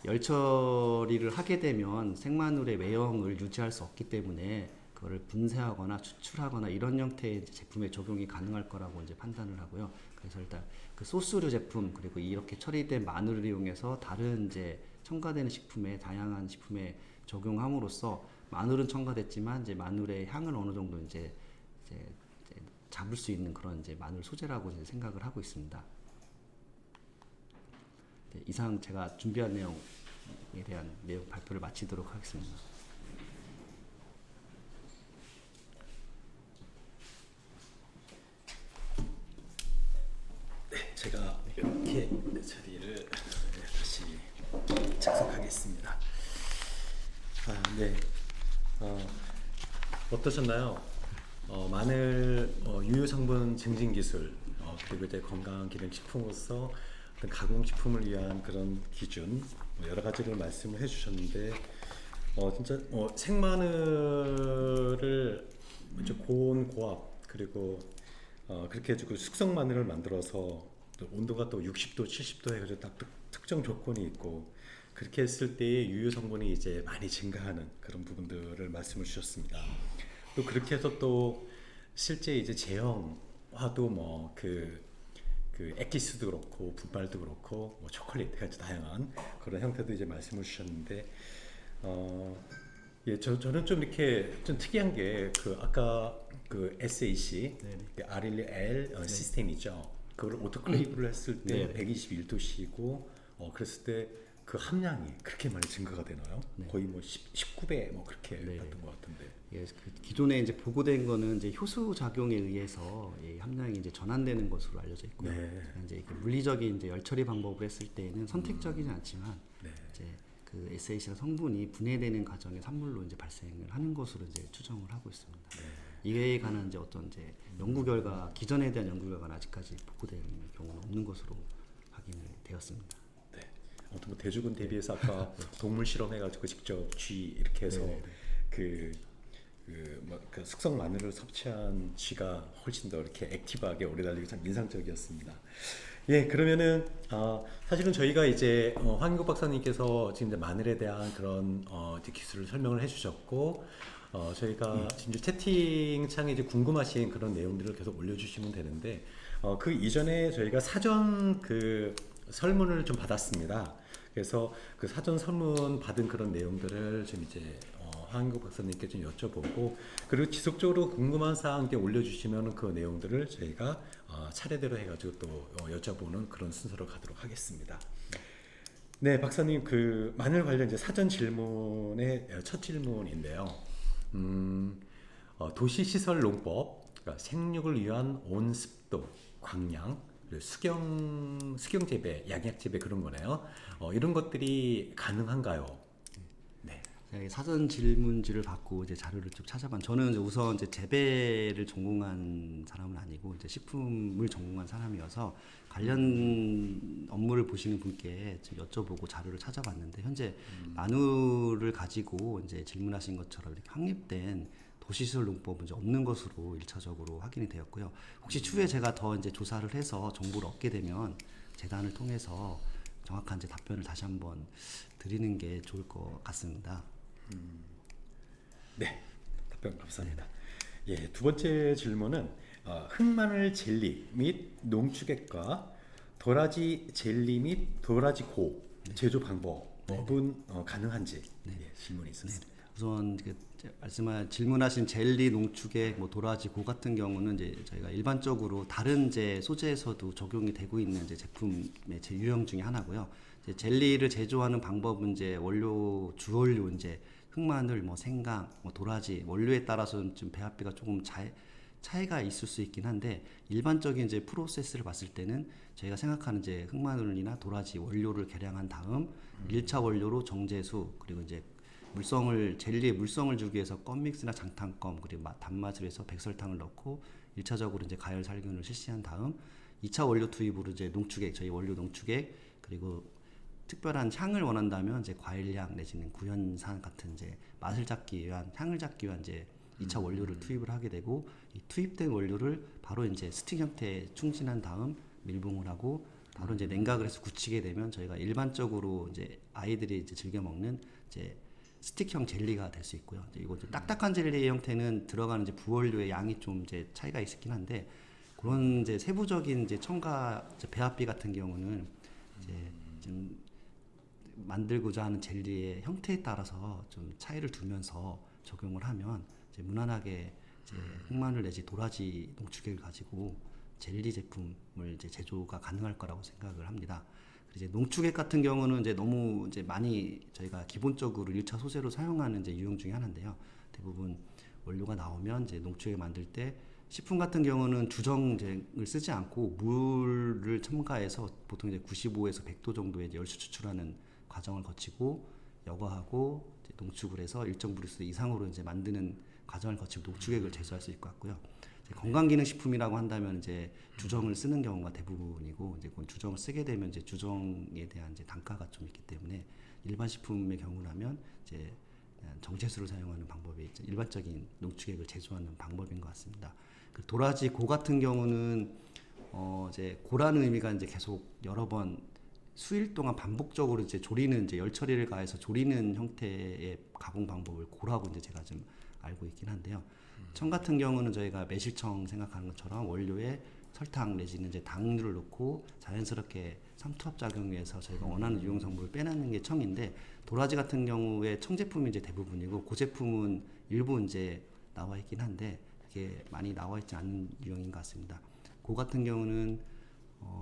열 처리를 하게 되면 생마늘의 외형을 유지할 수 없기 때문에 그거를 분쇄하거나 추출하거나 이런 형태의 이제 제품에 적용이 가능할 거라고 이제 판단을 하고요. 그래서 일단 그 소스류 제품 그리고 이렇게 처리된 마늘을 이용해서 다른 이제 첨가되는 식품에 다양한 식품에 적용함으로써 마늘은 첨가됐지만 이제 마늘의 향을 어느 정도 이제 잡을 수 있는 그런 이제 마늘 소재라고 이제 생각을 하고 있습니다. 네, 이상 제가 준비한 내용에 대한 내용 발표를 마치도록 하겠습니다. 제가 이렇게 자리를 다시 착석하겠습니다. 네. 어떠셨나요? 마늘 유효 성분 증진 기술 그리고 이제 건강 기능 식품으로서 어떤 가공 식품을 위한 그런 기준 여러 가지를 말씀을 해주셨는데 진짜 생마늘을 먼저 고온 고압 그리고 그렇게 해주고 숙성 마늘을 만들어서 또 온도가 또 60도, 70도에 그래서 딱 특정 조건이 있고 그렇게 했을 때의 유효 성분이 이제 많이 증가하는 그런 부분들을 말씀을 주셨습니다. 또 그렇게 해서 또 실제 이제 제형화도 뭐 그 액기스도 그렇고 분말도 그렇고 뭐 초콜릿 같이 다양한 그런 형태도 이제 말씀을 주셨는데 예, 저는 좀 이렇게 좀 특이한 게 그 아까 그 SAC, 그 RLL 시스템이죠. 그걸 오토클레이브를 했을 때 121도씨고 그랬을 때 그 함량이 그렇게 많이 증가가 되나요? 거의 뭐 19배 뭐 그렇게 됐던 것 같은데. 예, 그 기존에 이제 보고된 거는 이제 효소 작용에 의해서 이 함량이 이제 전환되는 것으로 알려져 있고요. 이제 이렇게 물리적인 이제 열 처리 방법을 했을 때에는 선택적이지 않지만 이제 그 SAC나 성분이 분해되는 과정에 산물로 이제 발생을 하는 것으로 이제 추정을 하고 있습니다. 이에 관한 이제 어떤 이제 연구 결과 기존에 대한 연구 결과는 아직까지 보고된 경우는 없는 것으로 확인이 되었습니다. 아무튼 뭐 대주군 대비해서 아까 동물 실험해가지고 직접 쥐 이렇게 해서 그 숙성 마늘을 섭취한 쥐가 훨씬 더 이렇게 액티브하게 오래 달리고 참 인상적이었습니다. 예, 그러면은 사실은 저희가 이제 황인국 박사님께서 지금 이제 마늘에 대한 그런 이제 기술을 설명을 해주셨고 저희가 지금 채팅창에 이제 궁금하신 그런 내용들을 계속 올려주시면 되는데 그 이전에 저희가 사전 그 설문을 좀 받았습니다. 그래서 그 사전 설문 받은 그런 내용들을 좀 이제 황인국 박사님께 좀 여쭤보고 그리고 지속적으로 궁금한 사항 올려주시면 그 내용들을 저희가 차례대로 해가지고 또 여쭤보는 그런 순서로 가도록 하겠습니다. 네, 박사님 그 마늘 관련 이제 사전 질문의 첫 질문인데요. 도시시설 농법, 그러니까 생육을 위한 온습도, 광량 수경 재배, 양약 재배 그런 거네요. 이런 것들이 가능한가요? 네. 사전 질문지를 받고 이제 자료를 좀 찾아봤는데 저는 우선 이제 재배를 전공한 사람은 아니고 이제 식품을 전공한 사람이어서 관련 업무를 보시는 분께 좀 여쭤보고 자료를 찾아봤는데 현재 마늘을 가지고 이제 질문하신 것처럼 이렇게 확립된 도시시설 농법은 이제 없는 것으로 1차적으로 확인이 되었고요. 혹시 추후에 제가 더 이제 조사를 해서 정보를 얻게 되면 재단을 통해서 정확한 이제 답변을 다시 한번 드리는 게 좋을 것 같습니다. 네, 답변 감사합니다. 예, 두 번째 질문은 흑마늘 젤리 및 농축액과 도라지 젤리 및 도라지 고 제조 방법은 가능한지 질문이 있었습니다. 우선 질문하신 젤리, 농축액, 뭐 도라지 고 같은 경우는 이제 저희가 일반적으로 다른 이제 소재에서도 적용이 되고 있는 이제 제품의 제 유형 중에 하나고요. 이제 젤리를 제조하는 방법은 이제 원료 주원료 이제 흑마늘, 뭐 생강, 뭐 도라지 원료에 따라서는 좀 배합비가 조금 차이가 있을 수 있긴 한데 일반적인 이제 프로세스를 봤을 때는 저희가 생각하는 이제 흑마늘이나 도라지 원료를 계량한 다음 1차 원료로 정제수 그리고 이제 젤리에 물성을 주기 위해서 껌믹스나 장탕껌 그리고 단맛을 해서 백설탕을 넣고 1차적으로 이제 가열 살균을 실시한 다음 2차 원료 투입으로 이제 농축액 저희 원료 농축액 그리고 특별한 향을 원한다면 이제 과일향 내지는 구연산 같은 이제 맛을 잡기 위한 향을 잡기 위한 이제 2차 원료를 투입을 하게 되고 이 투입된 원료를 바로 이제 스틱 형태에 충진한 다음 밀봉을 하고 바로 이제 냉각을 해서 굳히게 되면 저희가 일반적으로 이제 아이들이 이제 즐겨 먹는 이제 스틱형 젤리가 될 수 있고요. 이제 이거 딱딱한 젤리의 형태는 들어가는 이제 부원료의 양이 좀 이제 차이가 있긴 한데 그런 이제 세부적인 이제 첨가 이제 배합비 같은 경우는 이제 좀 만들고자 하는 젤리의 형태에 따라서 좀 차이를 두면서 적용을 하면 이제 무난하게 이제 흑마늘 내지 도라지 농축액을 가지고 젤리 제품을 이제 제조가 가능할 거라고 생각을 합니다. 이제 농축액 같은 경우는 이제 너무 이제 많이 저희가 기본적으로 1차 소재로 사용하는 이제 유형 중에 하나인데요. 대부분 원료가 나오면 이제 농축액 만들 때 식품 같은 경우는 주정을 쓰지 않고 물을 첨가해서 보통 이제 95에서 100도 정도의 이제 열수 추출하는 과정을 거치고 여과하고 이제 농축을 해서 일정 브루스 이상으로 이제 만드는 과정을 거치고 농축액을 제조할 수 있을 것 같고요. 건강기능식품이라고 한다면 이제 주정을 쓰는 경우가 대부분이고 이제 그 주정을 쓰게 되면 이제 주정에 대한 이제 단가가 좀 있기 때문에 일반 식품의 경우라면 이제 정제수를 사용하는 방법이 이제 일반적인 농축액을 제조하는 방법인 것 같습니다. 그 도라지 고 같은 경우는 이제 고라는 의미가 이제 계속 여러 번 수일 동안 반복적으로 이제 조리는 이제 열 처리를 가해서 조리는 형태의 가공 방법을 고라고 이제 제가 좀 알고 있긴 한데요. 청 같은 경우는 저희가 매실청 생각하는 것처럼 원료에 설탕 내지는 이제 당류를 넣고 자연스럽게 삼투압 작용해서 저희가 원하는 유용 성분을 빼내는 게 청인데 도라지 같은 경우에 청 제품이 이제 대부분이고 고 제품은 일부 이제 나와 있긴 한데 그게 많이 나와 있지 않은 유형인 것 같습니다. 고 같은 경우는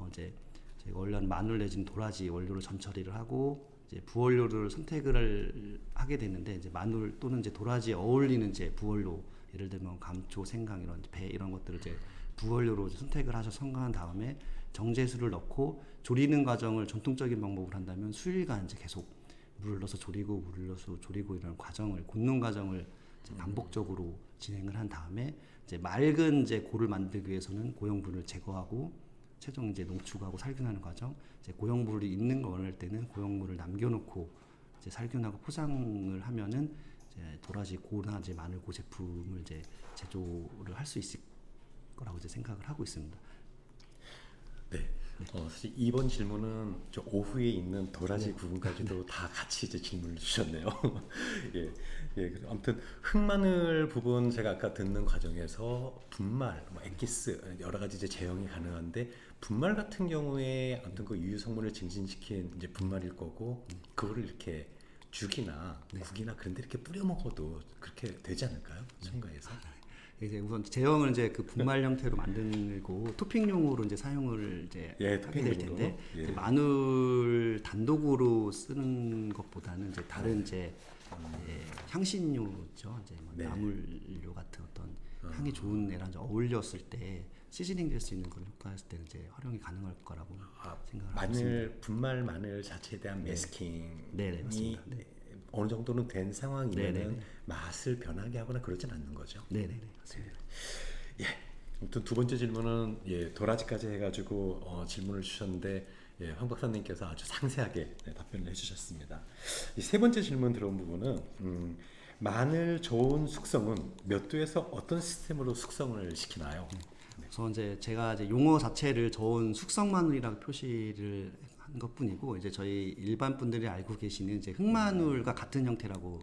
이제 저희가 원래는 마늘 내지는 도라지 원료를 전 처리를 하고 이제 부원료를 선택을 하게 되는데 이제 마늘 또는 이제 도라지에 어울리는 이제 부원료 예를 들면 감초, 생강 이런 배 이런 것들을 이제 부원료로 선택을 하셔서 선가한 다음에 정제수를 넣고 조리는 과정을 전통적인 방법을 한다면 수일간 이제 계속 물을 넣어서 조리고 물을 넣어서 조리고 이런 과정을 굽는 과정을 이제 반복적으로 진행을 한 다음에 이제 맑은 이제 고를 만들기 위해서는 고형분을 제거하고 최종 이제 농축하고 살균하는 과정. 이제 고형물이 있는 걸 원할 때는 고형물을 남겨놓고 이제 살균하고 포장을 하면은 이제 도라지 고나 이제 마늘 고 제품을 이제 제조를 할 수 있을 거라고 이제 생각을 하고 있습니다. 네. 사실 이번 질문은 저 오후에 있는 도라지 부분까지도 다 같이 이제 질문을 주셨네요. 예, 예. 아무튼 흑마늘 부분 제가 아까 듣는 과정에서 분말, 뭐 엑기스 여러 가지 이제 제형이 가능한데 분말 같은 경우에 아무튼 그 유효 성분을 증진시킨 이제 분말일 거고 그거를 이렇게 죽이나 국이나 그런 데 이렇게 뿌려 먹어도 그렇게 되지 않을까요? 첨가해서. 이제 우선 제형을 이제 그 분말 형태로 만들고 토핑용으로 이제 사용을 이제 하게 될 텐데 이제 마늘 단독으로 쓰는 것보다는 이제 다른 이제 향신료죠. 이제 뭐 나물료 같은 어떤 향이 좋은 애랑 어울렸을 때 시즈닝 될 수 있는 그런 효과였을 때는 이제 활용이 가능할 거라고 생각을 하고 있습니다. 분말 마늘 자체에 대한 매스킹이 네, 맞습니다. 네. 어느 정도는 된 상황이면 네네네. 맛을 변하게 하거나 그러진 않는 거죠. 네네네 맞습니다. 예. 아무튼 두 번째 질문은 도라지까지 해가지고 질문을 주셨는데 황 박사님께서 아주 상세하게 답변을 해주셨습니다. 이 세 번째 질문 들어온 부분은 마늘 좋은 숙성은 몇 도에서 어떤 시스템으로 숙성을 시키나요? 그래서 이제 제가 이제 용어 자체를 저온 숙성 마늘이라고 표시를 한 것뿐이고 이제 저희 일반 분들이 알고 계시는 이제 흑마늘과 같은 형태라고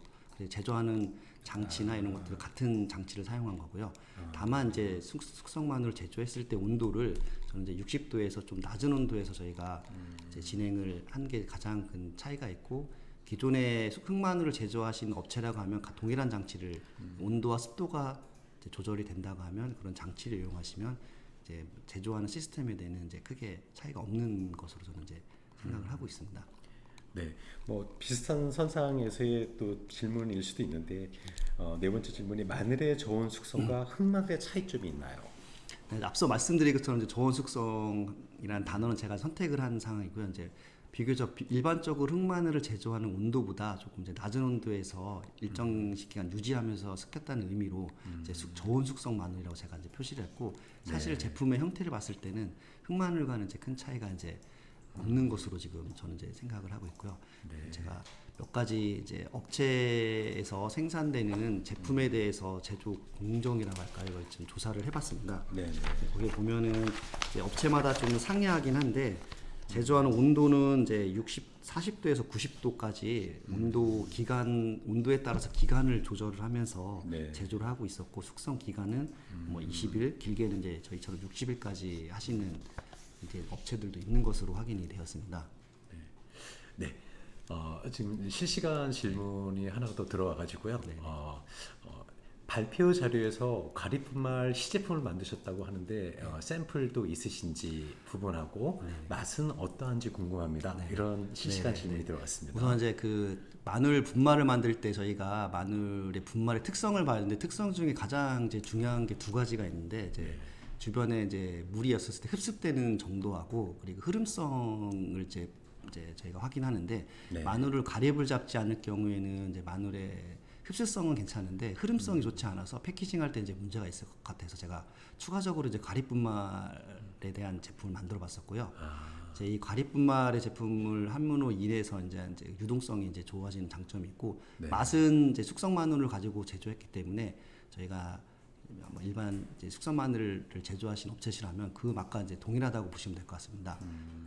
제조하는 장치나 이런 것들 같은 장치를 사용한 거고요. 다만 이제 숙성 마늘 제조했을 때 온도를 저는 이제 60도에서 좀 낮은 온도에서 저희가 이제 진행을 한 게 가장 큰 차이가 있고 기존의 흑마늘을 제조하신 업체라고 하면 동일한 장치를 온도와 습도가 이제 조절이 된다고 하면 그런 장치를 이용하시면 이제 제조하는 시스템에 대해서 이제 크게 차이가 없는 것으로 저는 이제 생각을 하고 있습니다. 네, 뭐 비슷한 선상에서의 또 질문일 수도 있는데 네 번째 질문이 마늘의 저온 숙성과 흑마늘의 차이점이 있나요? 네, 앞서 말씀드린 것처럼 이제 저온 숙성이라는 단어는 제가 선택을 한 상황이고요. 이제 비교적 일반적으로 흑마늘을 제조하는 온도보다 조금 이제 낮은 온도에서 일정 시간 유지하면서 섞였다는 의미로 이제 저온 숙성 마늘이라고 제가 이제 표시를 했고 사실 제품의 형태를 봤을 때는 흑마늘과는 이제 큰 차이가 이제 없는 것으로 지금 저는 이제 생각을 하고 있고요. 네. 제가 몇 가지 이제 업체에서 생산되는 제품에 대해서 제조 공정이라고 할까요? 이걸 좀 조사를 해봤습니다. 네. 거기에 보면은 이제 업체마다 좀 상이하긴 한데 제조하는 온도는 이제 40도에서 90도까지 온도에 따라서 기간을 조절을 하면서 네. 제조를 하고 있었고 숙성 기간은 뭐 20일, 길게는 이제 저희처럼 60일까지 하시는 이제 업체들도 있는 것으로 확인이 되었습니다. 네. 지금 실시간 질문이 하나 더 들어와가지고요. 네. 발표 자료에서 과립분말 시제품을 만드셨다고 하는데 샘플도 있으신지 부분하고 맛은 어떠한지 궁금합니다. 이런 실시간 질문이 들어왔습니다. 우선 이제 그 마늘 분말을 만들 때 저희가 마늘의 분말의 특성을 봐야 되는데 특성 중에 가장 이제 중요한 게 두 가지가 있는데 이제 주변에 이제 물이 었을 때 흡수되는 정도하고 그리고 흐름성을 이제 저희가 확인하는데 네. 마늘을 가립을 잡지 않을 경우에는 이제 마늘의 흡수성은 괜찮은데 흐름성이 좋지 않아서 패키징할 때 이제 문제가 있을 것 같아서 제가 추가적으로 이제 가립분말에 대한 제품을 만들어 봤었고요. 이제 이 가립분말의 제품을 함으로 인해서 이제 유동성이 이제 좋아지는 장점이 있고 네. 맛은 이제 숙성 마늘을 가지고 제조했기 때문에 저희가 뭐 일반 이제 숙성 마늘을 제조하신 업체시라면 그 맛과 이제 동일하다고 보시면 될 것 같습니다.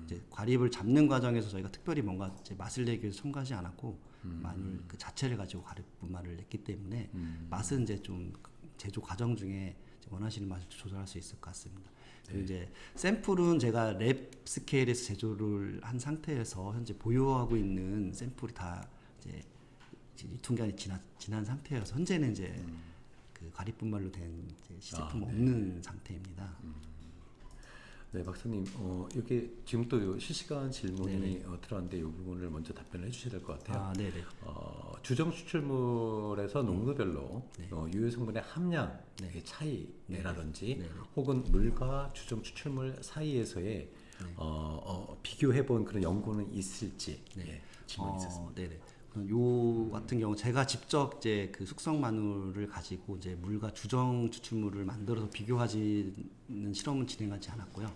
이제 과립을 잡는 과정에서 저희가 특별히 뭔가 이제 맛을 내기 위해서 첨가하지 않았고 마늘 그 자체를 가지고 가립분말을 냈기 때문에 맛은 이제 좀 제조 과정 중에 이제 원하시는 맛을 조절할 수 있을 것 같습니다. 그리고 이제 샘플은 제가 랩 스케일에서 제조를 한 상태에서 현재 보유하고 있는 샘플이 다 이제 유통기한이 지난 상태여서 현재는 이제 그 가립분말로 된 이제 시제품 없는 상태입니다. 네, 박사님, 이게 지금 또 실시간 질문이 들어왔는데 이 부분을 먼저 답변을 해주셔야 될 것 같아요. 네네. 주정 추출물에서 농도별로 유효 성분의 함량의 차이라든지 혹은 물과 주정 추출물 사이에서의 비교해본 그런 연구는 있을지 질문이 있었습니다. 네네. 요 같은 경우 제가 직접 이제 그 숙성 마늘을 가지고 이제 물과 주정 추출물을 만들어서 비교하지는 실험은 진행하지 않았고요.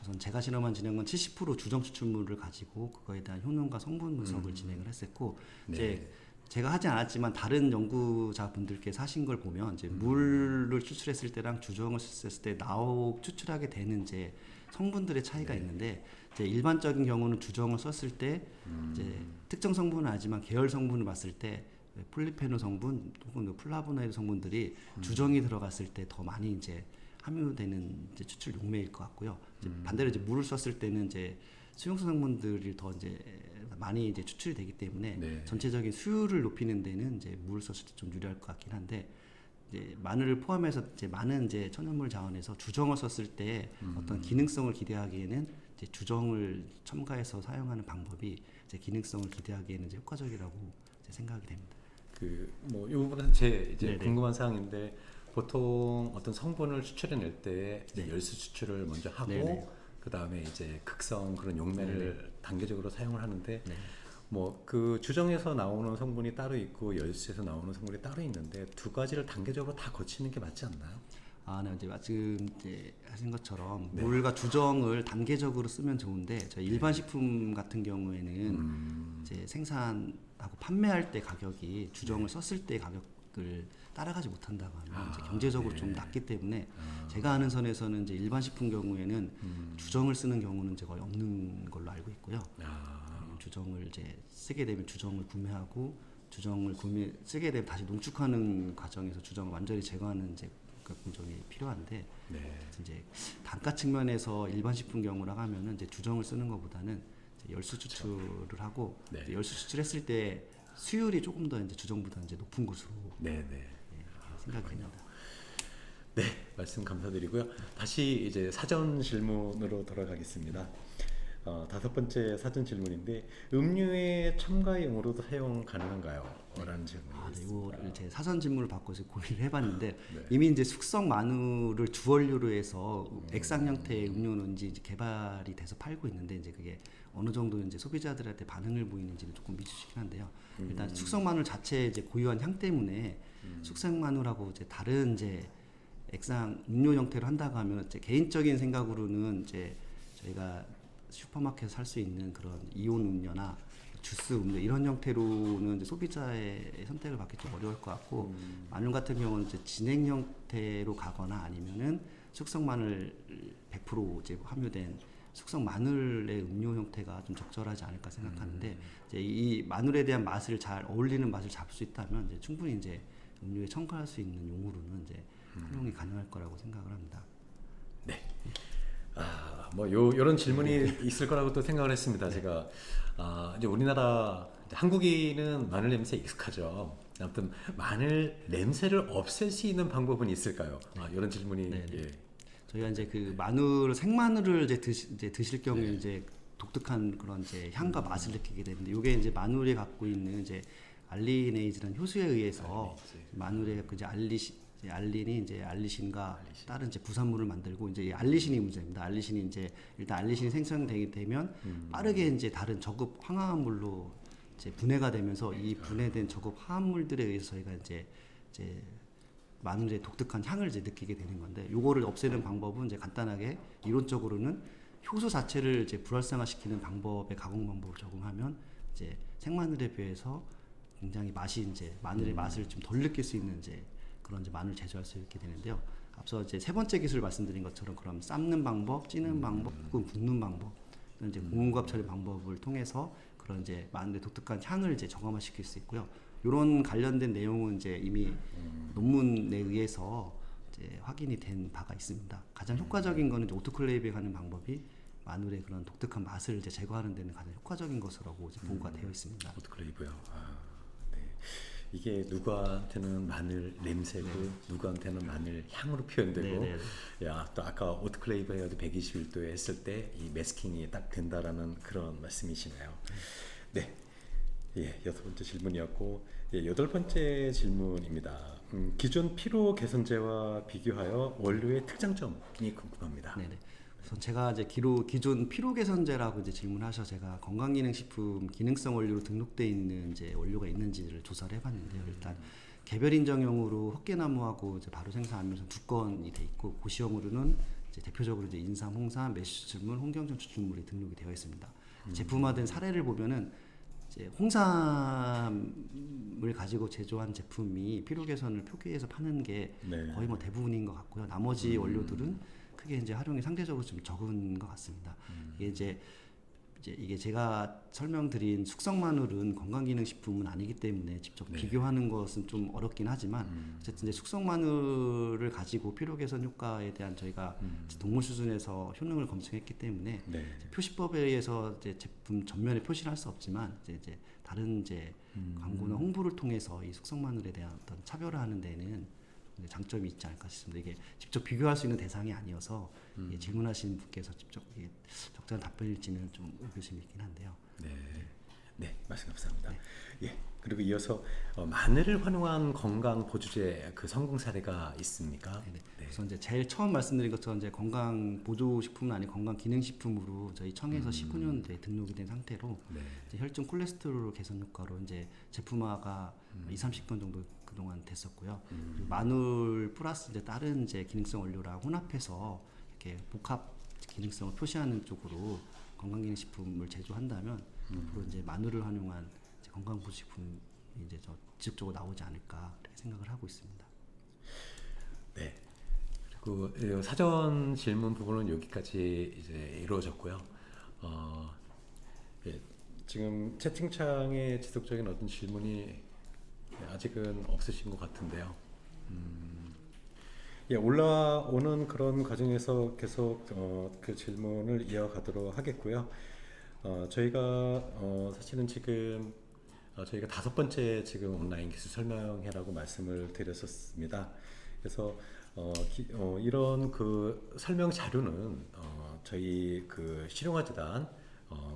우선 제가 실험한 진행은 70% 주정 추출물을 가지고 그거에 대한 효능과 성분 분석을 진행을 했었고 이제 제가 하지 않았지만 다른 연구자분들께서 하신 걸 보면 이제 물을 추출했을 때랑 주정을 추출했을 때 추출하게 되는 이제 성분들의 차이가 있는데 이제 일반적인 경우는 주정을 썼을 때 이제 특정 성분은 아니지만 계열 성분을 봤을 때 폴리페놀 성분 혹은 플라보노이드 성분들이 주정이 들어갔을 때 더 많이 이제 함유되는 이제 추출 용매일 것 같고요. 이제 반대로 이제 물을 썼을 때는 이제 수용소 성분들이 더 이제 많이 이제 추출이 되기 때문에 전체적인 수율을 높이는 데는 이제 물을 썼을 때 좀 유리할 것 같긴 한데 이제 마늘을 포함해서 이제 많은 이제 천연물 자원에서 주정을 썼을 때 어떤 기능성을 기대하기에는 이제 주정을 첨가해서 사용하는 방법이 이제 기능성을 기대하기에는 이제 효과적이라고 이제 생각이 됩니다. 이 부분은 제 이제 궁금한 사항인데 보통 어떤 성분을 추출해낼 때 열수 추출을 먼저 하고 그 다음에 이제 극성 그런 용매를 단계적으로 사용을 하는데 그 주정에서 나오는 성분이 따로 있고 열수에서 나오는 성분이 따로 있는데 두 가지를 단계적으로 다 거치는 게 맞지 않나요? 네, 이제 지금 이제 하신 것처럼 물과 주정을 단계적으로 쓰면 좋은데 저희 일반 식품 같은 경우에는 이제 생산하고 판매할 때 가격이 주정을 썼을 때 가격을 따라가지 못한다고 하면 이제 경제적으로 좀 낮기 때문에 제가 아는 선에서는 이제 일반 식품 경우에는 주정을 쓰는 경우는 이제 거의 없는 걸로 알고 있고요. 주정을 이제 쓰게 되면 주정을 구매하고 쓰게 되면 다시 농축하는 과정에서 주정을 완전히 제거하는 이제 그 공정이 필요한데 이제 단가 측면에서 일반 식품 경우라고 하면은 이제 주정을 쓰는 것보다는 이제 열수 추출을 하고 열수 추출했을 때 수율이 조금 더 이제 주정보다 이제 높은 것으로 생각이 됩니다. 네, 말씀 감사드리고요. 다시 이제 사전 질문으로 돌아가겠습니다. 다섯 번째 사전 질문인데 음료의 첨가용으로도 사용 가능한가요? 라는 질문이 이거를 제 사전 질문을 받고 이제 고민을 해봤는데 이미 이제 숙성 마늘을 주원료로 해서 액상 형태의 음료는 이제 개발이 돼서 팔고 있는데 이제 그게 어느 정도 이제 소비자들한테 반응을 보이는지는 조금 미지수긴 한데요. 일단 숙성 마늘 자체 이제 고유한 향 때문에 숙성 마늘하고 이제 다른 이제 액상 음료 형태로 한다고 하면 제 개인적인 생각으로는 이제 저희가 슈퍼마켓에서 살 수 있는 그런 이온 음료나 주스 음료 이런 형태로는 이제 소비자의 선택을 받기 좀 어려울 것 같고 마늘 같은 경우는 이제 진행 형태로 가거나 아니면은 숙성 마늘 100% 이제 함유된 숙성 마늘의 음료 형태가 좀 적절하지 않을까 생각하는데 이제 이 마늘에 대한 맛을 잘 어울리는 맛을 잡을 수 있다면 이제 충분히 이제 음료에 첨가할 수 있는 용으로는 이제 활용이 가능할 거라고 생각을 합니다. 네. 뭐 요런 질문이 있을 거라고 또 생각을 했습니다. 제가 이제 우리나라 이제 한국인은 마늘 냄새에 익숙하죠. 아무튼 마늘 냄새를 없앨 수 있는 방법은 있을까요? 이런 질문이 예. 저희가 이제 그 마늘 생마늘을 이제 드실 경우에 이제 독특한 그런 이제 향과 맛을 느끼게 되는데 이게 이제 마늘이 갖고 있는 이제 알리네이즈라는 효소에 의해서 마늘의 그 이제 알린이 이제 알리신과 다른 이제 부산물을 만들고 이제 이 알리신이 문제입니다. 알리신이 이제 일단 알리신이 생성되게 되면 빠르게 이제 다른 저급 황화물로 이제 분해가 되면서 이 분해된 저급 화합물들에 의해서 저희가 이제 마늘의 독특한 향을 이제 느끼게 되는 건데 요거를 없애는 방법은 이제 간단하게 이론적으로는 효소 자체를 이제 불활성화시키는 방법의 가공 방법을 적용하면 이제 생마늘에 비해서 굉장히 맛이 이제 마늘의 맛을 좀 덜 느낄 수 있는 이제 그런 이제 마늘 제조할 수 있게 되는데요. 앞서 이제 세 번째 기술 말씀드린 것처럼 그럼 삶는 방법, 찌는 방법, 혹은 굽는 방법, 이제 고온갑 처리 방법을 통해서 그런 이제 마늘의 독특한 향을 이제 정화시킬 수 있고요. 이런 관련된 내용은 이제 이미 논문에 의해서 이제 확인이 된 바가 있습니다. 가장 효과적인 거는 이제 오토클레이브에 가는 방법이 마늘의 그런 독특한 맛을 이제 제거하는 데는 가장 효과적인 것으로라고 이제 보고가 되어 있습니다. 오토클레이브요. 네. 이게 누구한테는 마늘 냄새고 누구한테는 마늘 향으로 표현되고 또 아까 오토클레이브 해가지고 121도에 했을 때 이 매스킹이 딱 된다라는 그런 말씀이시네요. 네. 예, 6번째 질문이었고 여덟 번째 질문입니다. 기존 피로 개선제와 비교하여 원료의 특장점이 궁금합니다. 네네. 우선 제가 이제 기존 피로 개선제라고 이제 질문하셔 제가 건강기능식품 기능성 원료로 등록돼 있는 이제 원료가 있는지를 조사를 해봤는데요. 일단 개별 인정용으로 헛개나무하고 이제 바로 생산하면서 두 건이 돼 있고 고시형으로는 이제 대표적으로 이제 인삼, 홍삼, 메쉬추출물, 홍경전 추출물이 등록이 되어 있습니다. 제품화된 사례를 보면은 이제 홍삼을 가지고 제조한 제품이 피로 개선을 표기해서 파는 게 거의 뭐 대부분인 것 같고요. 나머지 원료들은 크게 이제 활용이 상대적으로 좀 적은 것 같습니다. 이게 이게 제가 설명드린 숙성 마늘은 건강기능식품은 아니기 때문에 직접 비교하는 것은 좀 어렵긴 하지만 어쨌든 이제 숙성 마늘을 가지고 피로 개선 효과에 대한 저희가 동물 수준에서 효능을 검증했기 때문에 표시법에 의해서 이제 제품 전면에 표시를 할 수 없지만 이제 다른 이제 광고나 홍보를 통해서 이 숙성 마늘에 대한 어떤 차별화하는 데는 장점이 있지 않을까 싶습니다. 이게 직접 비교할 수 있는 대상이 아니어서 질문하신 분께서 직접 이게 적절한 답변일지는 좀 의구심이 있긴 한데요. 네, 말씀 감사합니다. 예, 그리고 이어서 마늘을 활용한 건강 보조제 그 성공 사례가 있습니까? 그래서 이제 제일 처음 말씀드린 것처럼 이제 건강 보조 식품은 아닌 건강 기능 식품으로 저희 청에서 15년도에 등록이 된 상태로 이제 혈중 콜레스테롤 개선 효과로 이제 제품화가 20-30건 정도 그동안 됐었고요. 그리고 마늘 플러스 이제 다른 이제 기능성 원료랑 혼합해서 이렇게 복합 기능성을 표시하는 쪽으로 건강기능식품을 제조한다면 앞으로 이제 마늘을 활용한 이제 건강보식품이 이제 지속적으로 나오지 않을까 이렇게 생각을 하고 있습니다. 네. 그리고 사전 질문 부분은 여기까지 이제 이루어졌고요. 지금 채팅창에 지속적인 어떤 질문이 아직은 없으신 것 같은데요. 올라오는 그런 과정에서 계속 그 질문을 이어가도록 하겠고요. 저희가 사실은 지금 저희가 5번째 지금 온라인 기술 설명회라고 말씀을 드렸었습니다. 그래서 이런 그 설명 자료는 저희 그 실용화재단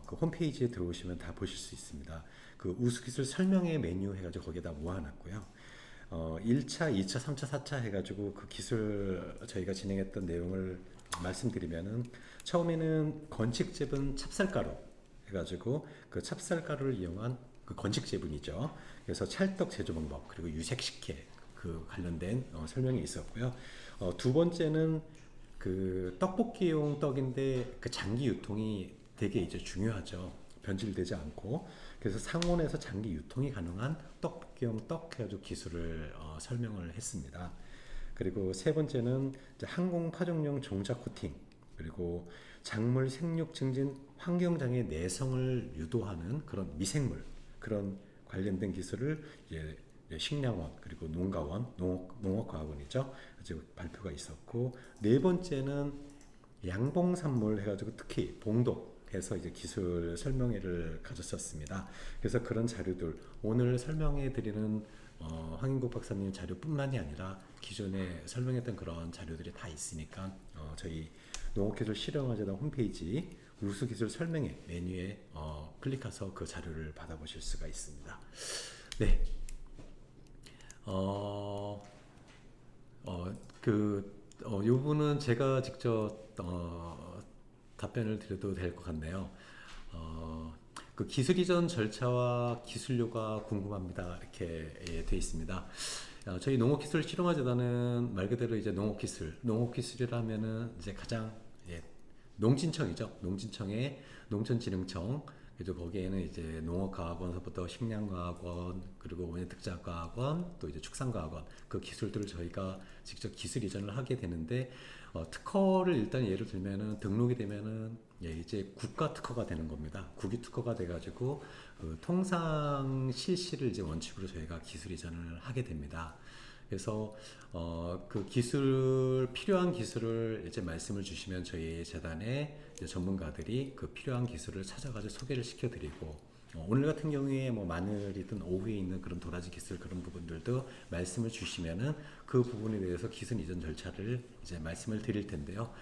그 홈페이지에 들어오시면 다 보실 수 있습니다. 그 우수기술 설명회 메뉴 해가지고 거기에다 모아놨고요. 1차, 2차, 3차, 4차 해가지고 그 기술 저희가 진행했던 내용을 말씀드리면은 처음에는 건식제분 찹쌀가루 해가지고 그 찹쌀가루를 이용한 그 건식제분이죠. 그래서 찰떡 제조 방법 그리고 유색식혜 그 관련된 설명이 있었고요. 두 번째는 그 떡볶이용 떡인데 그 장기 유통이 되게 이제 중요하죠. 변질되지 않고. 그래서 상온에서 장기 유통이 가능한 떡볶이용 떡 해가지고 기술을 설명을 했습니다. 그리고 세 번째는 이제 항공 파종용 종자 코팅, 그리고 작물 생육 증진 환경장애 내성을 유도하는 그런 미생물, 그런 관련된 기술을 이제 식량원, 그리고 농가원, 농업과학원이죠. 아주 발표가 있었고, 네 번째는 양봉산물 해가지고 특히 봉독해서 이제 기술 설명회를 가졌었습니다. 그래서 그런 자료들 오늘 설명해 드리는 황인국 박사님 자료뿐만이 아니라 기존에 설명했던 그런 자료들이 다 있으니까 저희 농업기술 실용화재단 홈페이지 우수기술 설명회 메뉴에 클릭해서 그 자료를 받아보실 수가 있습니다. 네. 요 부분은 제가 직접 답변을 드려도 될 것 같네요. 그 기술 이전 절차와 기술료가 궁금합니다. 이렇게 돼 있습니다. 저희 농업기술 실용화재단은 말 그대로 이제 농업기술이라면은 이제 가장 농진청이죠. 농진청의 농촌진흥청, 그리고 거기에는 이제 농업과학원서부터 식량과학원, 그리고 원예특자과학원, 또 이제 축산과학원, 그 기술들을 저희가 직접 기술 이전을 하게 되는데, 특허를 일단 예를 들면은 등록이 되면은 이제 국가 특허가 되는 겁니다. 국유 특허가 돼가지고 통상 실시를 이제 원칙으로 저희가 기술 이전을 하게 됩니다. 그래서 그 필요한 기술을 이제 말씀을 주시면 저희 재단의 이제 전문가들이 그 필요한 기술을 찾아가지고 소개를 시켜드리고, 오늘 같은 경우에 뭐 마늘이든 오후에 있는 그런 도라지 기술 그런 부분들도 말씀을 주시면은 그 부분에 대해서 기술 이전 절차를 이제 말씀을 드릴 텐데요.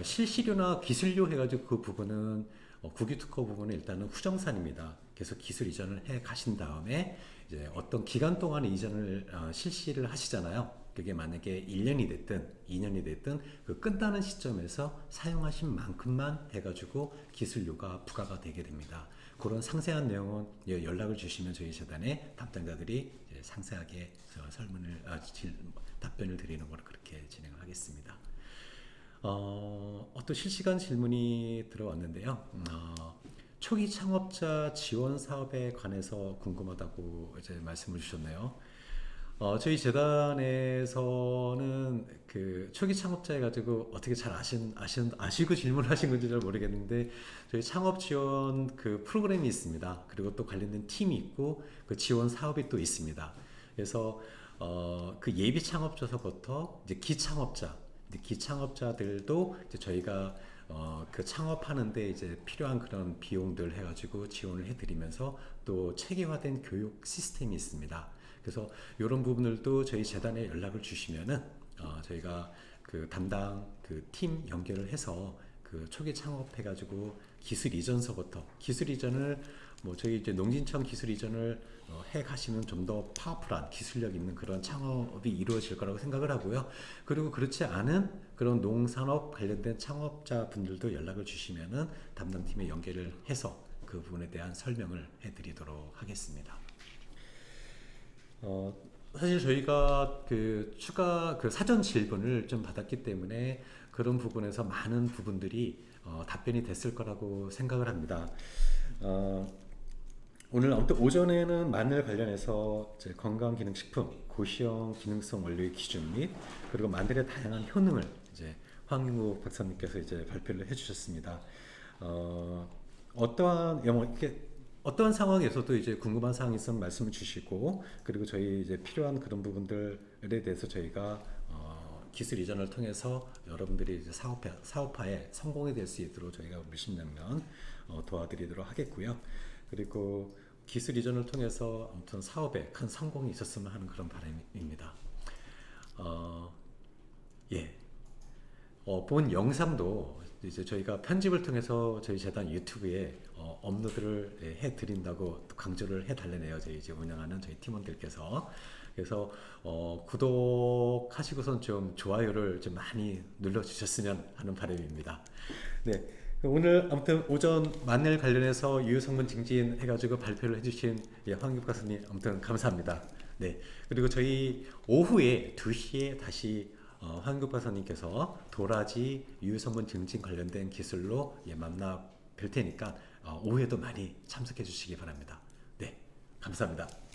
실시료나 기술료 해가지고 그 부분은 국유 특허 부분은 일단은 후정산입니다. 계속 기술 이전을 해 가신 다음에 이제 어떤 기간 동안에 이전을 실시를 하시잖아요. 그게 만약에 1년이 됐든 2년이 됐든 그 끝나는 시점에서 사용하신 만큼만 해가지고 기술료가 부과가 되게 됩니다. 그런 상세한 내용은 연락을 주시면 저희 재단의 담당자들이 이제 상세하게 답변을 드리는 걸 그렇게 진행을 하겠습니다. 또 실시간 질문이 들어왔는데요. 초기 창업자 지원 사업에 관해서 궁금하다고 이제 말씀을 주셨네요. 저희 재단에서는 그 초기 창업자 해가지고 어떻게 잘 아시고 질문을 하신 건지 잘 모르겠는데, 저희 창업 지원 그 프로그램이 있습니다. 그리고 또 관련된 팀이 있고 그 지원 사업이 또 있습니다. 그래서 그 예비 창업자서부터 이제 기창업자들도 이제 저희가 그 창업하는데 이제 필요한 그런 비용들 해가지고 지원을 해드리면서 또 체계화된 교육 시스템이 있습니다. 그래서 이런 부분들도 저희 재단에 연락을 주시면은 저희가 그 담당 그 팀 연결을 해서 그 초기 창업해가지고 기술 이전을 뭐 저희 이제 농진청 기술 이전을 해 가시면 좀 더 파워풀한 기술력 있는 그런 창업이 이루어질 거라고 생각을 하고요. 그리고 그렇지 않은 그런 농산업 관련된 창업자 분들도 연락을 주시면은 담당팀에 연결을 해서 그 부분에 대한 설명을 해드리도록 하겠습니다. 사실 저희가 그 추가 그 사전 질문을 좀 받았기 때문에 그런 부분에서 많은 부분들이 답변이 됐을 거라고 생각을 합니다. 오늘 아무튼 오전에는 마늘 관련해서 이제 건강기능식품 고시형 기능성 원료의 기준 및 그리고 마늘의 다양한 효능을 이제 황인국 박사님께서 이제 발표를 해주셨습니다. 어떠한 상황에서도 이제 궁금한 사항이 있으면 말씀을 주시고, 그리고 저희 이제 필요한 그런 부분들에 대해서 저희가 기술 이전을 통해서 여러분들이 이제 사업화에 성공이 될 수 있도록 저희가 물심양면 도와드리도록 하겠고요. 그리고 기술 이전을 통해서 아무튼 사업에 큰 성공이 있었으면 하는 그런 바람입니다. 본 영상도 이제 저희가 편집을 통해서 저희 재단 유튜브에 업로드를 해드린다고 강조를 해달래네요. 저희 이제 운영하는 저희 팀원들께서. 그래서 구독하시고선 좀 좋아요를 좀 많이 눌러주셨으면 하는 바람입니다. 네. 오늘 아무튼 오전 마늘 관련해서 유효성분 증진 해가지고 발표를 해주신 황인국 박사님 아무튼 감사합니다. 네. 그리고 저희 오후에 2시에 다시 황인국 박사님께서 도라지 유효성분 증진 관련된 기술로 만나 될 테니까 오후에도 많이 참석해 주시기 바랍니다. 네, 감사합니다.